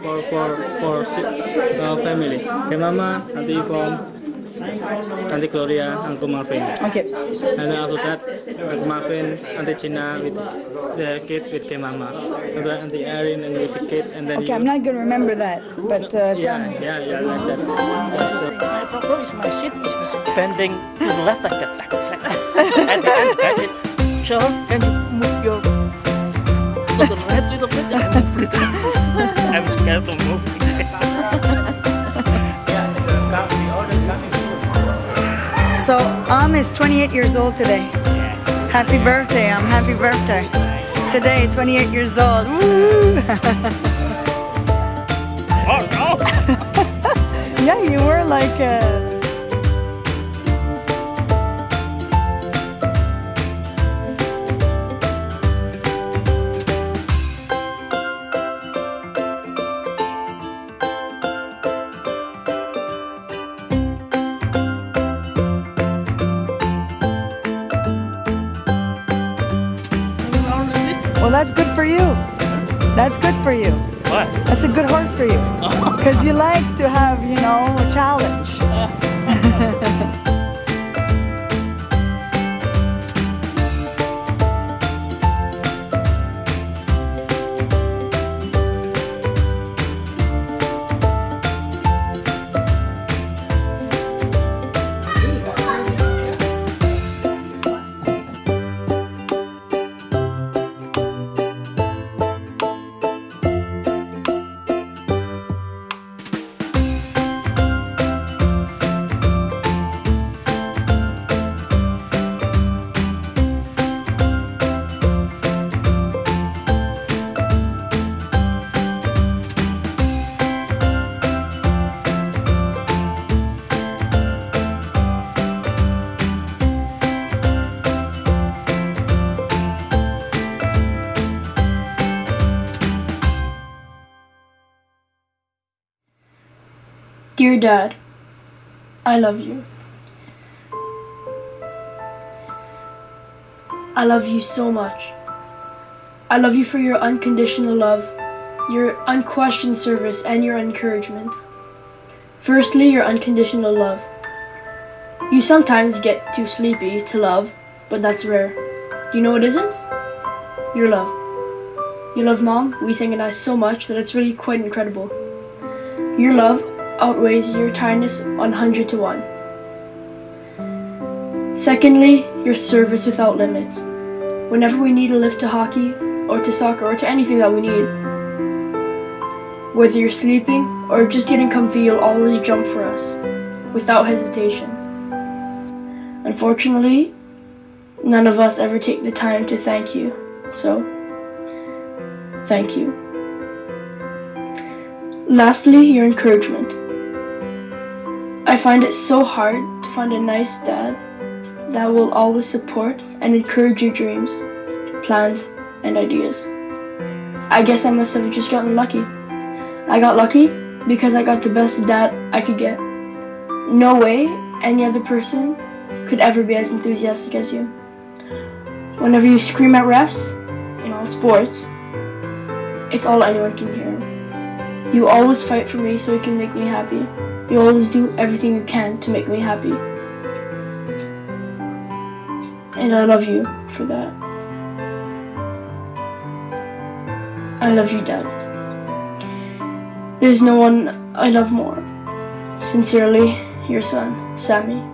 for family. Hey Mama, Auntie Yvonne, Auntie Gloria, Uncle Marvin. Okay. And then after that, Uncle Marvin, Auntie China with the kid with K Mama. And then Auntie Erin and with the kid, and then Okay, you. I'm not gonna remember that, but tell me. Yeah, like that. My problem is my seat is bending to the left like that. At the end, that's it. So can you move your little head a little bit and move it? I'm scared to move. So, is 28 years old today. Yes. Happy birthday, happy birthday. Today, 28 years old. Woo! Oh no! Yeah, you were like well, that's good for you. That's good for you. What? That's a good horse for you. Because you like to have, you know, a challenge. Dear Dad, I love you. I love you so much. I love you for your unconditional love, your unquestioned service, and your encouragement. Firstly, your unconditional love. You sometimes get too sleepy to love, but that's rare. Do you know what isn't? Your love. You love Mom, we sang and I so much that it's really quite incredible. Your love outweighs your tiredness 100 to 1. Secondly, your service without limits. Whenever we need a lift to hockey, or to soccer, or to anything that we need, whether you're sleeping or just getting comfy, you'll always jump for us, without hesitation. Unfortunately, none of us ever take the time to thank you, so thank you. Lastly, your encouragement. I find it so hard to find a nice dad that will always support and encourage your dreams, plans, and ideas. I guess I must have just gotten lucky. I got lucky because I got the best dad I could get. No way any other person could ever be as enthusiastic as you. Whenever you scream at refs, in all sports, it's all anyone can hear. You always fight for me so you can make me happy. You always do everything you can to make me happy. And I love you for that. I love you, Dad. There's no one I love more. Sincerely, your son, Sammy.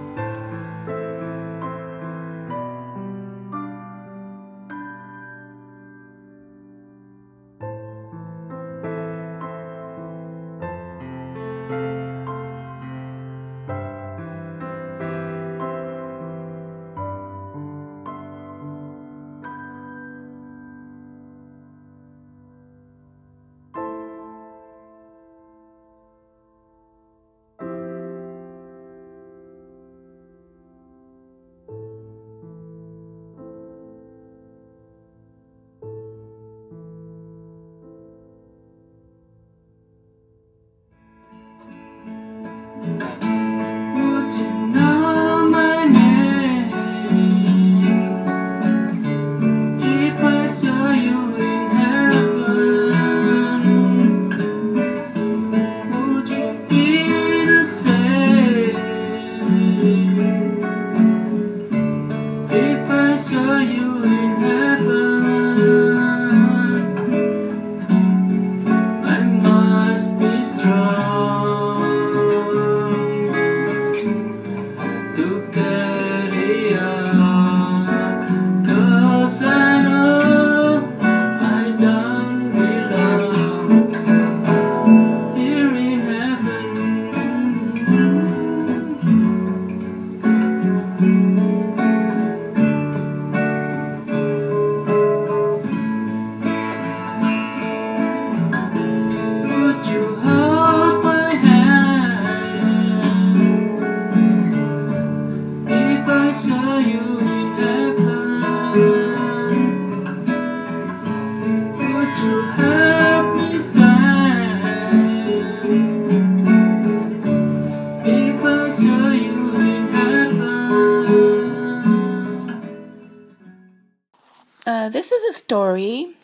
is a story.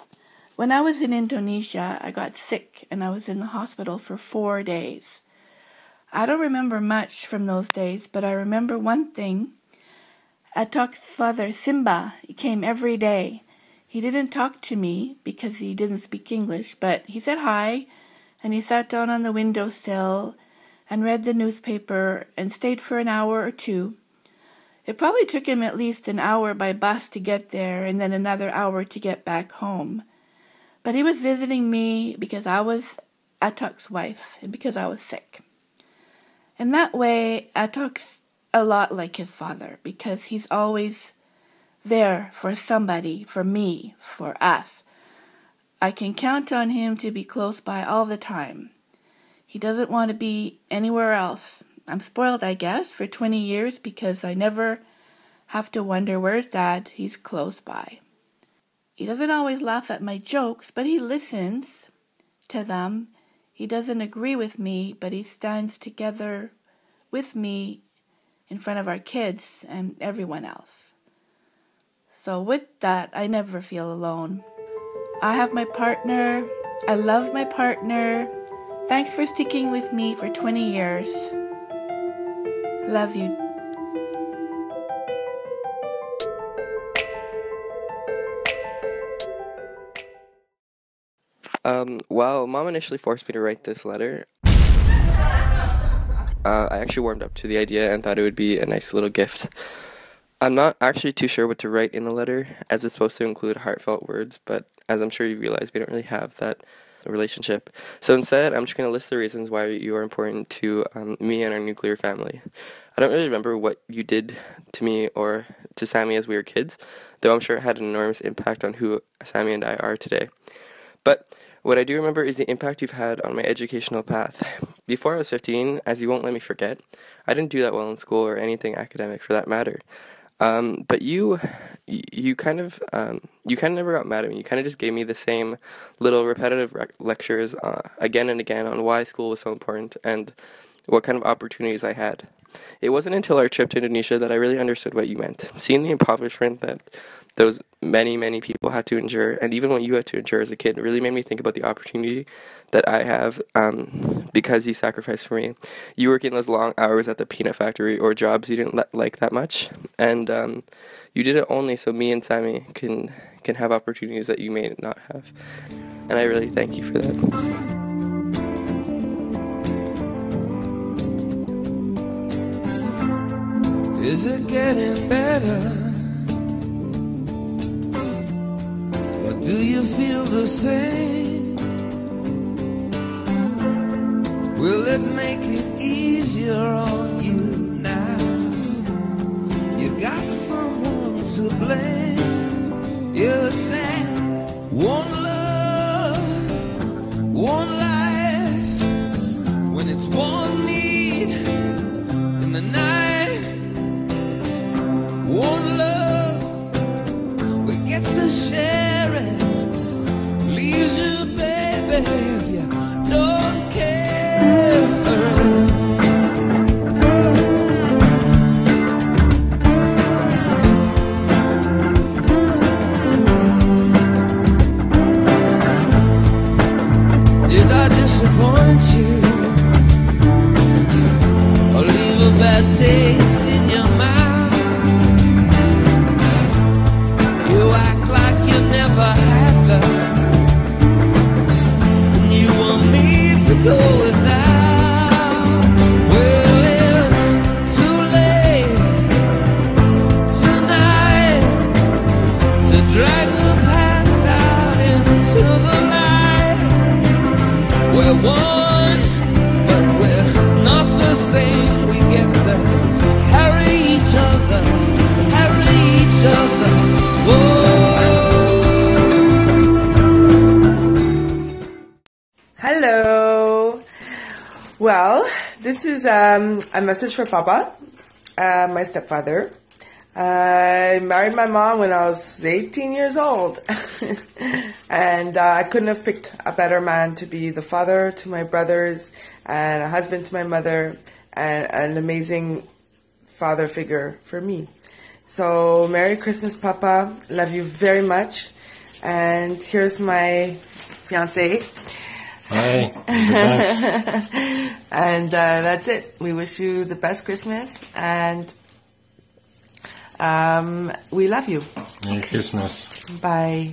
When I was in Indonesia, I got sick and I was in the hospital for 4 days. I don't remember much from those days, but I remember one thing. Atoc's father, Simba, he came every day. He didn't talk to me because he didn't speak English, but he said hi, and he sat down on the windowsill and read the newspaper and stayed for an hour or two. It probably took him at least an hour by bus to get there and then another hour to get back home. But he was visiting me because I was Atoc's wife and because I was sick. In that way, Atoc's a lot like his father because he's always there for somebody, for me, for us. I can count on him to be close by all the time. He doesn't want to be anywhere else. I'm spoiled, I guess, for 20 years because I never have to wonder where's Dad. He's close by. He doesn't always laugh at my jokes, but he listens to them. He doesn't agree with me, but he stands together with me in front of our kids and everyone else. So with that, I never feel alone. I have my partner. I love my partner. Thanks for sticking with me for 20 years. Love you. Wow, Mom initially forced me to write this letter. I actually warmed up to the idea and thought it would be a nice little gift. I'm not actually too sure what to write in the letter, as it's supposed to include heartfelt words, but as I'm sure you realize, we don't really have that relationship. So instead, I'm just going to list the reasons why you are important to me and our nuclear family. I don't really remember what you did to me or to Sammy as we were kids, though I'm sure it had an enormous impact on who Sammy and I are today. But what I do remember is the impact you've had on my educational path. Before I was 15, as you won't let me forget, I didn't do that well in school or anything academic for that matter. But you kind of never got mad at me. You kind of just gave me the same little repetitive lectures again and again on why school was so important and what kind of opportunities I had. It wasn't until our trip to Indonesia that I really understood what you meant. Seeing the impoverishment that those many people had to endure, and even what you had to endure as a kid, really made me think about the opportunity that I have because you sacrificed for me. You working those long hours at the peanut factory or jobs you didn't like that much, and you did it only so me and Sammy can have opportunities that you may not have. And I really thank you for that. Is it getting better? Or do you feel the same? Will it make it easier on you now? You got someone to blame. You're saying one love, one life, when it's one need in the night. One love, we get to share it. Leaves you, baby, if you don't care for it. Did I disappoint you? Or leave a bad taste in your mouth? You act like you never had love, and you want me to go without. Well, it's too late tonight to drag the past out into the light. We're one, but we're not the same. We get to carry each other, carry each other. Hello. Well, this is a message for Papa, my stepfather. I married my mom when I was 18 years old, and I couldn't have picked a better man to be the father to my brothers and a husband to my mother and an amazing father figure for me. So, Merry Christmas, Papa. Love you very much. And here's my fiance. Hi, the best. And that's it. We wish you the best Christmas, and we love you. Merry Christmas. Bye.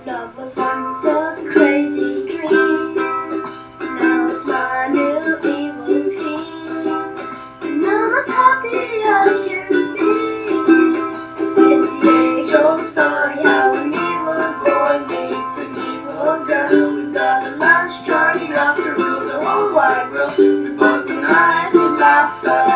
Love was once a crazy dream. Now it's my new evil scheme. And I'm as happy as can be. In the age-old story, how an evil boy meets an evil girl. We've got a lunch journey enough to rule the whole wide world. We both deny, we laugh.